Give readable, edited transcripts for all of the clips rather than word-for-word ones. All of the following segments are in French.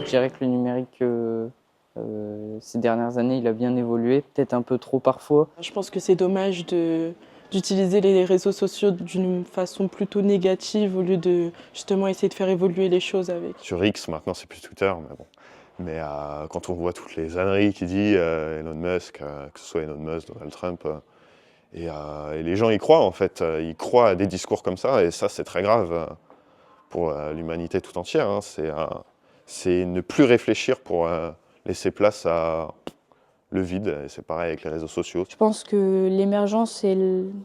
Je dirais que le numérique, ces dernières années, il a bien évolué, peut-être un peu trop parfois. Je pense que c'est dommage d'utiliser les réseaux sociaux d'une façon plutôt négative au lieu de justement essayer de faire évoluer les choses avec. Sur X, maintenant, c'est plus Twitter, mais bon. Mais quand on voit toutes les âneries qu'il dit, Elon Musk, que ce soit Elon Musk, Donald Trump, et les gens y croient en fait, ils croient à des discours comme ça, et ça c'est très grave pour l'humanité tout entière. Hein. C'est ne plus réfléchir pour laisser place à le vide, et c'est pareil avec les réseaux sociaux. Je pense que l'émergence et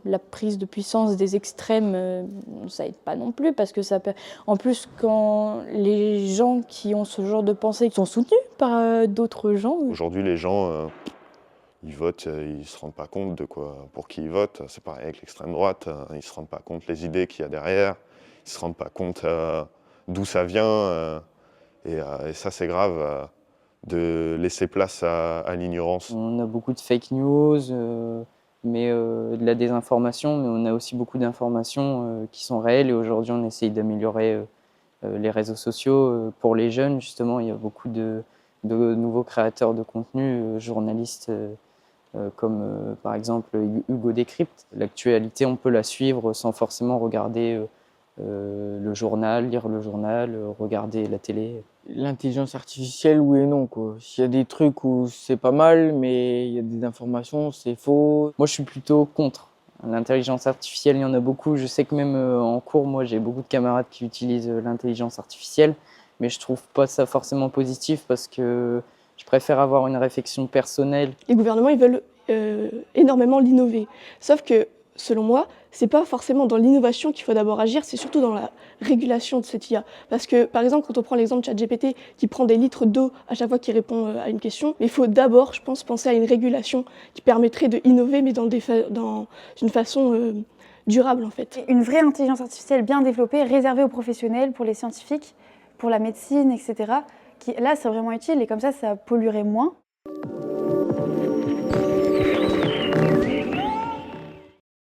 la prise de puissance des extrêmes, ça aide pas non plus, parce que ça peut... En plus, quand les gens qui ont ce genre de pensée sont soutenus par d'autres gens. Aujourd'hui, les gens, ils votent, ils se rendent pas compte de quoi, pour qui ils votent. C'est pareil avec l'extrême droite, ils se rendent pas compte les idées qu'il y a derrière, ils se rendent pas compte d'où ça vient, et ça c'est grave. De laisser place à l'ignorance. On a beaucoup de fake news, de la désinformation, mais on a aussi beaucoup d'informations qui sont réelles. Et aujourd'hui, on essaye d'améliorer les réseaux sociaux. Pour les jeunes, justement, il y a beaucoup de nouveaux créateurs de contenu, journalistes comme par exemple Hugo Décrypte. L'actualité, on peut la suivre sans forcément regarder le journal, lire le journal, regarder la télé. L'intelligence artificielle, oui et non, quoi. S'il y a des trucs où c'est pas mal, mais il y a des informations, c'est faux. Moi, je suis plutôt contre. L'intelligence artificielle, il y en a beaucoup. Je sais que même en cours, moi, j'ai beaucoup de camarades qui utilisent l'intelligence artificielle, mais je trouve pas ça forcément positif parce que je préfère avoir une réflexion personnelle. Les gouvernements, ils veulent énormément l'innover. Sauf que, selon moi, c'est pas forcément dans l'innovation qu'il faut d'abord agir, c'est surtout dans la régulation de cette IA. Parce que, par exemple, quand on prend l'exemple de ChatGPT qui prend des litres d'eau à chaque fois qu'il répond à une question, il faut d'abord, je pense, penser à une régulation qui permettrait de innover, mais dans une façon durable, en fait. Une vraie intelligence artificielle bien développée, réservée aux professionnels, pour les scientifiques, pour la médecine, etc. Là, c'est vraiment utile et comme ça polluerait moins.